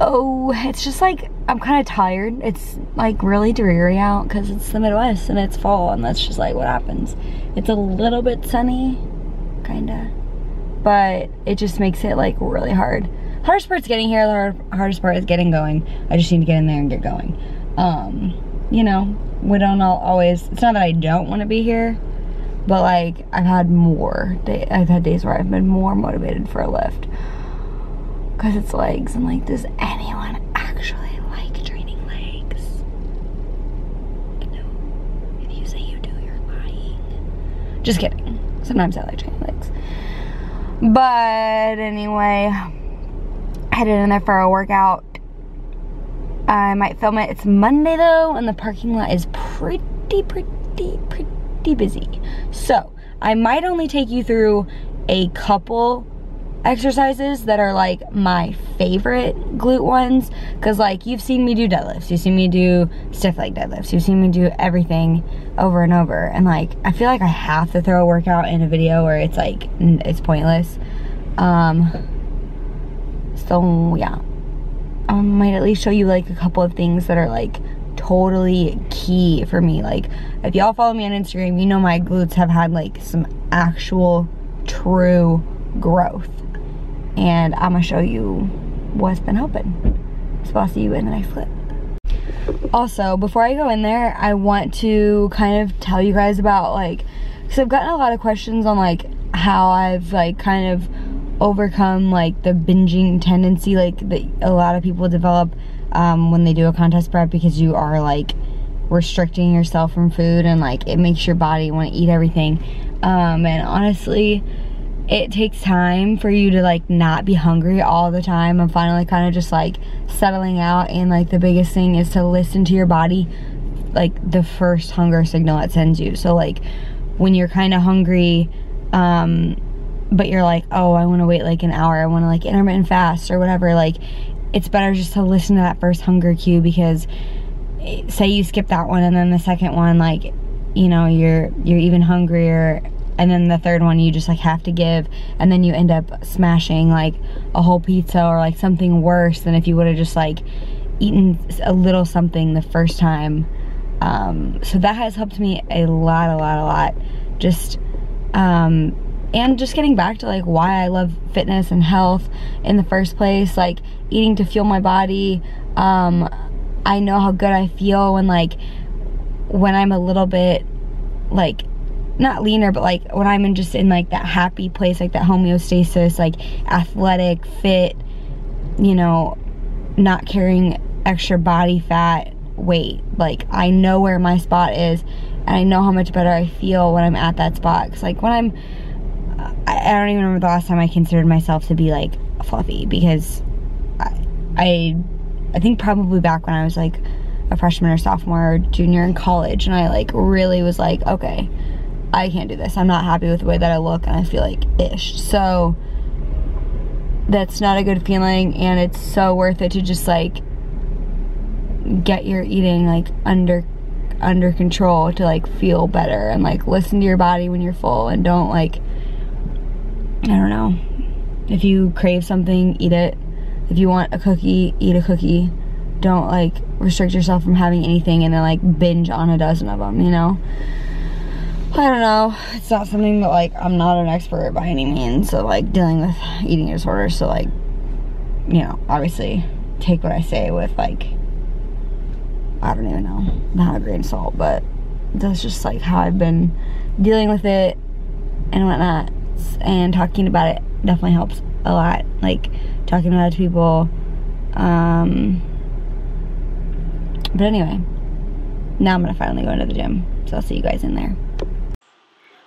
Oh, it's just like, I'm kind of tired. It's like really dreary out because it's the Midwest and it's fall, and that's just like what happens. It's a little bit sunny, kinda, but it just makes it like really hard. Hardest part's getting here, the hardest part is getting going. I just need to get in there and get going. You know, we don't always, it's not that I don't want to be here, but like I've had days where I've been more motivated for a lift because it's legs, and like, does anyone actually like training legs? No. If you say you do, you're lying. Just kidding. Sometimes I like training legs. But anyway, headed in there for a workout. I might film it. It's Monday though, and the parking lot is pretty busy. So I might only take you through a couple exercises that are like my favorite glute ones, because like you've seen me do deadlifts, you've seen me do stiff leg deadlifts, you've seen me do everything over and over, and like I feel like I have to throw a workout in a video or it's like it's pointless. So yeah, I might at least show you like a couple of things that are like totally key for me. Like if y'all follow me on Instagram, you know my glutes have had like some actual true growth, and I'm gonna show you what's been helping. So I'll see you in the next clip. Also, before I go in there, I want to kind of tell you guys about like, because I've gotten a lot of questions on like how I've like kind of overcome like the binging tendency like that a lot of people develop when they do a contest prep, because you are like restricting yourself from food, and like it makes your body want to eat everything. And honestly, it takes time for you to like not be hungry all the time. I'm finally kind of just like settling out, and like the biggest thing is to listen to your body, like the first hunger signal it sends you. So like when you're kind of hungry, but you're like, oh, I want to wait like an hour, I want to like intermittent fast or whatever, like it's better just to listen to that first hunger cue, because say you skip that one and then the second one, like, you know, you're even hungrier, and then the third one you just like have to give, and then you end up smashing like a whole pizza or like something worse than if you would have just like eaten a little something the first time. So that has helped me a lot. Just and just getting back to like why I love fitness and health in the first place, like eating to fuel my body. I know how good I feel when I'm a little bit like not leaner, but like when I'm just in like that happy place, like that homeostasis, like athletic, fit, you know, not carrying extra body fat, weight. Like I know where my spot is, and I know how much better I feel when I'm at that spot. Cause like when I don't even remember the last time I considered myself to be like fluffy, because I think probably back when I was like a freshman or sophomore or junior in college, and I like really was like, okay, I can't do this. I'm not happy with the way that I look, and I feel like ish. So that's not a good feeling, and it's so worth it to just like get your eating like under control to like feel better, and like listen to your body when you're full, and don't like, I don't know, if you crave something, eat it. If you want a cookie, eat a cookie. Don't like restrict yourself from having anything and then like binge on a dozen of them, you know? I don't know. It's not something that like, I'm not an expert by any means, so like dealing with eating disorders, so like, you know, obviously take what I say with like, I don't even know, not a grain of salt, but that's just like how I've been dealing with it and whatnot. And talking about it definitely helps a lot, like talking about it to people. But anyway, now I'm gonna finally go into the gym, so I'll see you guys in there.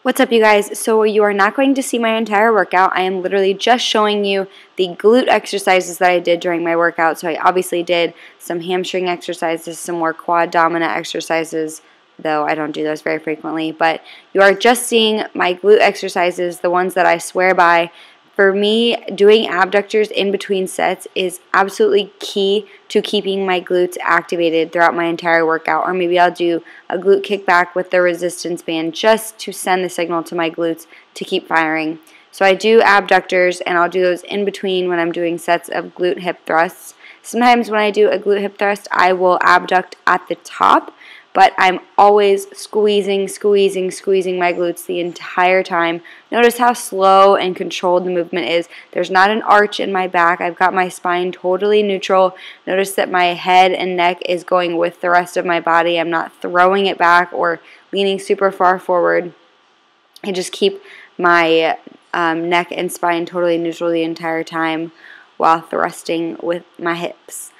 What's up, you guys? So you are not going to see my entire workout. I am literally just showing you the glute exercises that I did during my workout. So I obviously did some hamstring exercises, some more quad dominant exercises, though I don't do those very frequently. But you are just seeing my glute exercises, the ones that I swear by. For me, doing abductors in between sets is absolutely key to keeping my glutes activated throughout my entire workout. Or maybe I'll do a glute kickback with the resistance band just to send the signal to my glutes to keep firing. So I do abductors, and I'll do those in between when I'm doing sets of glute hip thrusts. Sometimes when I do a glute hip thrust, I will abduct at the top, but I'm always squeezing my glutes the entire time. Notice how slow and controlled the movement is. There's not an arch in my back. I've got my spine totally neutral. Notice that my head and neck is going with the rest of my body. I'm not throwing it back or leaning super far forward. I just keep my neck and spine totally neutral the entire time while thrusting with my hips.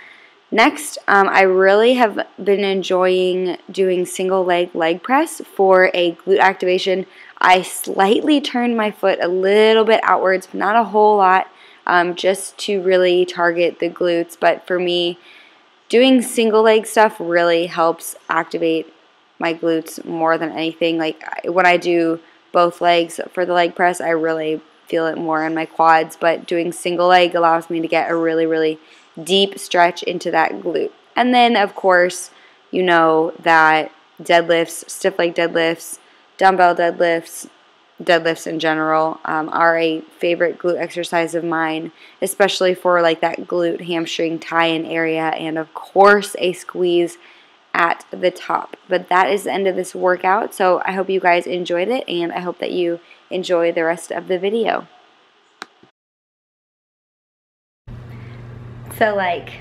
Next, I really have been enjoying doing single leg press for a glute activation. I slightly turned my foot a little bit outwards, but not a whole lot, just to really target the glutes. But for me, doing single leg stuff really helps activate my glutes more than anything. Like when I do both legs for the leg press, I really feel it more in my quads, but doing single leg allows me to get a really deep stretch into that glute. And then, of course, you know that deadlifts, stiff leg deadlifts, dumbbell deadlifts, deadlifts in general are a favorite glute exercise of mine, especially for like that glute hamstring tie-in area, and of course a squeeze at the top. But that is the end of this workout, so I hope you guys enjoyed it, and I hope that you enjoy the rest of the video. So like,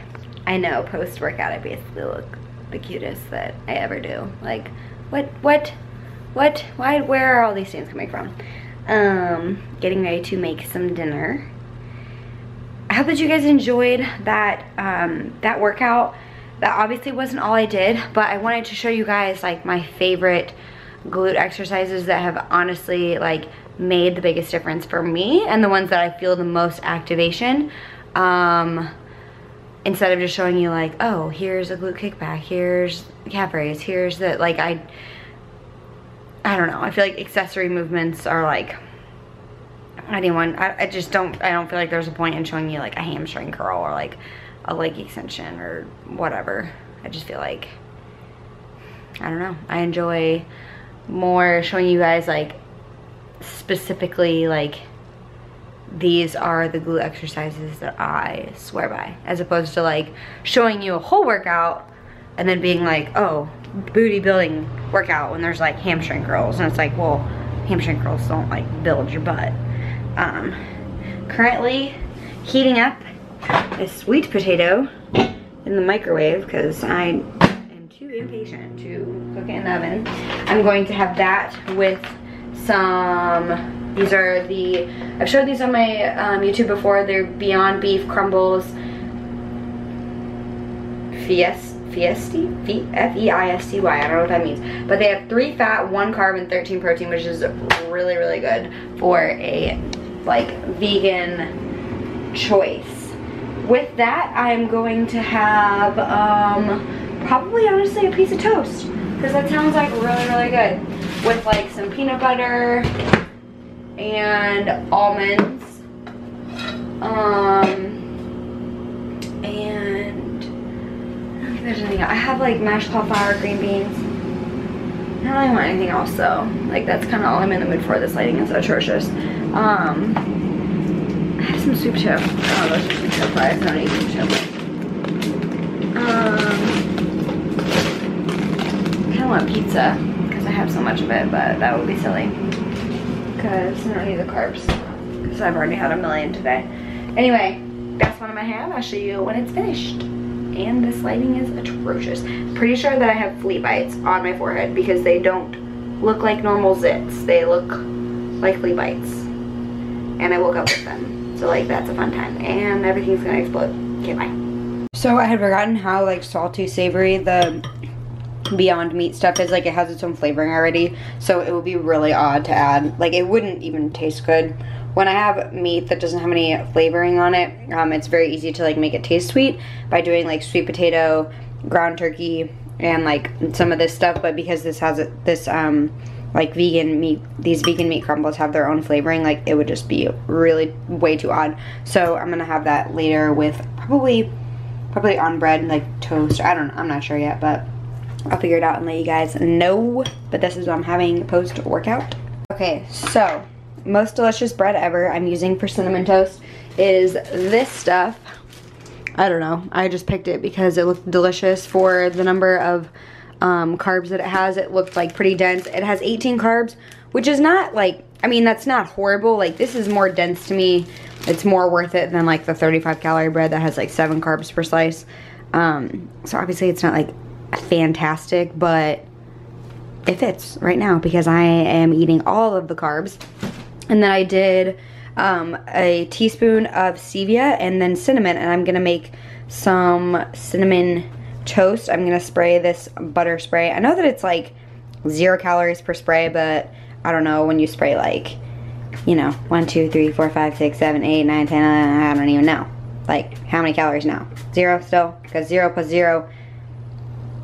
I know post-workout I basically look the cutest that I ever do. Like, why, where are all these things coming from? Getting ready to make some dinner. I hope that you guys enjoyed that, that workout. That obviously wasn't all I did, but I wanted to show you guys like my favorite glute exercises that have honestly like made the biggest difference for me, and the ones that I feel the most activation. Instead of just showing you like, oh, here's a glute kickback, here's calf raise, here's the, like, I don't know, I feel like accessory movements are like, I don't feel like there's a point in showing you like a hamstring curl or like a leg extension or whatever. I just feel like, I don't know, I enjoy more showing you guys like specifically like, these are the glute exercises that I swear by, as opposed to like showing you a whole workout and then being like, oh, booty building workout, when there's like hamstring curls, and it's like, well, hamstring curls don't like build your butt. Currently heating up a sweet potato in the microwave because I am too impatient to cook it in the oven. I'm going to have that with some, these are the, I've showed these on my YouTube before. They're Beyond Beef Crumbles F-E-I-S-T-Y. I don't know what that means. But they have 3 fat, 1 carb, and 13 protein, which is really good for a like vegan choice. With that, I'm going to have probably honestly a piece of toast, because that sounds like really good, with like some peanut butter and almonds, and I don't think there's anything else. I have like mashed cauliflower, green beans. I don't really want anything else though. Like that's kind of all I'm in the mood for. This lighting is atrocious. I have some soup too. Oh, those are some soup fries. I don't need soup too. I kind of want pizza because I have so much of it, but that would be silly, because I don't need the carbs, because I've already had a million today. Anyway, that's what I'm gonna have. I'll show you when it's finished. And this lighting is atrocious. Pretty sure that I have flea bites on my forehead because they don't look like normal zits. They look like flea bites. And I woke up with them. So like that's a fun time. And everything's gonna explode. Okay, bye. So I had forgotten how like salty, savory the Beyond Meat stuff is. Like it has its own flavoring already, so it would be really odd to add, like it wouldn't even taste good. When I have meat that doesn't have any flavoring on it, it's very easy to like make it taste sweet by doing like sweet potato, ground turkey, and like some of this stuff. But because this has this like vegan meat, these vegan meat crumbles have their own flavoring, like it would just be really way too odd. So I'm gonna have that later with probably on bread, like toast. I'm not sure yet, but I'll figure it out and let you guys know. But this is what I'm having post-workout. Okay, so most delicious bread ever I'm using for cinnamon toast is this stuff. I don't know. I just picked it because it looked delicious for the number of carbs that it has. It looked like pretty dense. It has 18 carbs, which is not like, I mean, that's not horrible. Like, this is more dense to me. It's more worth it than like the 35 calorie bread that has like 7 carbs per slice. So obviously it's not like fantastic, but it fits right now because I am eating all of the carbs. And then I did a teaspoon of stevia and then cinnamon, and I'm gonna make some cinnamon toast. I'm gonna spray this butter spray. I know that it's like 0 calories per spray, but I don't know, when you spray like, you know, 1, 2, 3, 4, 5, 6, 7, 8, 9, 10, I don't even know. Like, how many calories now? 0 still? Because 0 plus 0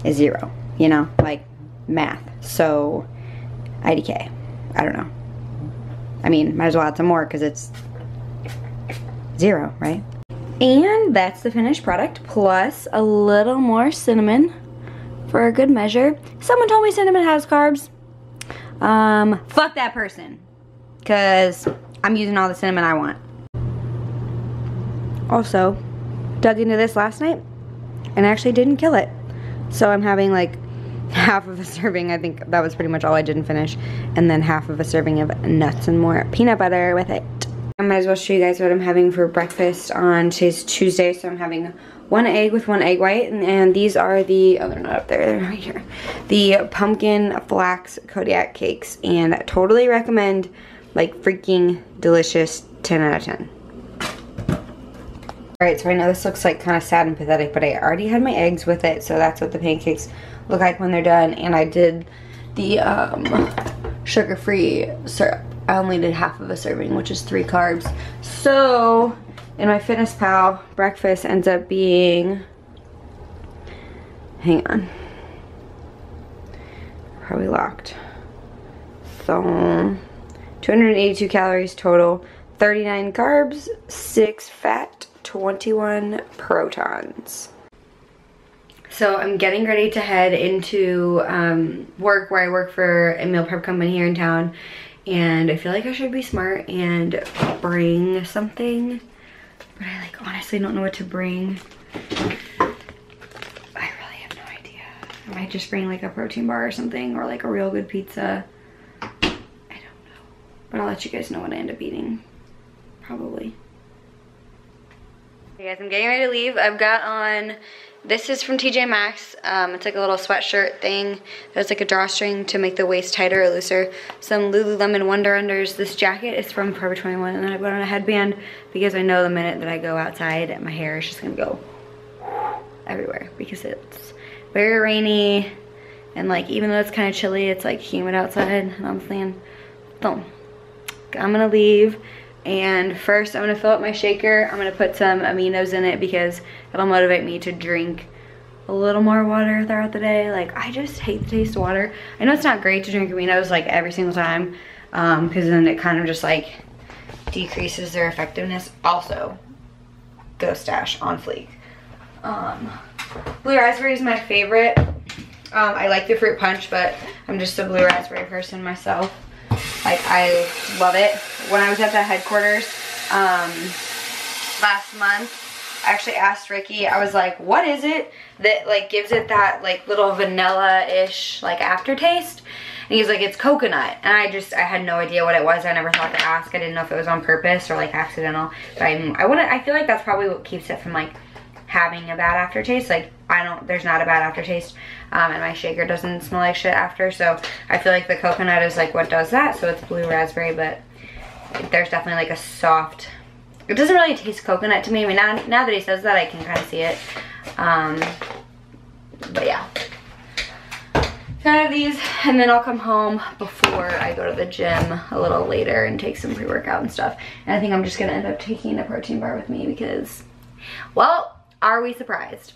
is 0, you know, like math. So, IDK, I don't know. I mean, might as well add some more because it's 0, right? And that's the finished product, plus a little more cinnamon for a good measure. Someone told me cinnamon has carbs. Fuck that person, because I'm using all the cinnamon I want. Also, dug into this last night and actually didn't kill it. So I'm having like half of a serving. I think that was pretty much all I didn't finish. And then half of a serving of nuts and more peanut butter with it. I might as well show you guys what I'm having for breakfast on today's Tuesday. So I'm having 1 egg with 1 egg white. And these are the, oh, they're not up there, they're right here. The pumpkin flax Kodiak cakes. And I totally recommend, like, freaking delicious, 10 out of 10. Alright, so I know this looks like kind of sad and pathetic, but I already had my eggs with it, so that's what the pancakes look like when they're done. And I did the sugar-free syrup. I only did half of a serving, which is 3 carbs. So, in my Fitness Pal, breakfast ends up being, hang on, probably locked. So, 282 calories total, 39 carbs, 6 fat, 21 protons. So I'm getting ready to head into work, where I work for a meal prep company here in town, and I feel like I should be smart and bring something, but I like honestly don't know what to bring. I really have no idea. I might just bring like a protein bar or something, or like a real good pizza. I don't know, but I'll let you guys know what I end up eating, probably. Hey guys, I'm getting ready to leave. I've got on, this is from TJ Maxx. It's like a little sweatshirt thing. There's like a drawstring to make the waist tighter or looser. Some Lululemon Wonder Unders. This jacket is from Forever 21, and then I put on a headband because I know the minute that I go outside, my hair is just gonna go everywhere because it's very rainy, and like even though it's kind of chilly, it's like humid outside, and I'm saying, so I'm gonna leave. And first I'm gonna fill up my shaker. I'm gonna put some aminos in it because it'll motivate me to drink a little more water throughout the day. Like, I just hate the taste of water. I know it's not great to drink aminos like every single time, because then it kind of just like decreases their effectiveness. Also, Ghost Stash on fleek. Blue raspberry is my favorite. I like the fruit punch, but I'm just a blue raspberry person myself. Like, I love it. When I was at the headquarters last month, I actually asked Ricky, I was like, what is it that like gives it that like little vanilla-ish like aftertaste? And he's like, it's coconut. And I had no idea what it was. I never thought to ask. I didn't know if it was on purpose or like accidental. But I feel like that's probably what keeps it from like having a bad aftertaste. Like, there's not a bad aftertaste, and my shaker doesn't smell like shit after, so I feel like the coconut is like what does that. So it's blue raspberry, but there's definitely like a soft, it doesn't really taste coconut to me. I mean, now that he says that, I can kind of see it. But yeah, 10 of these, and then I'll come home before I go to the gym a little later and take some pre-workout and stuff. And I think I'm just gonna end up taking a protein bar with me because, well, are we surprised?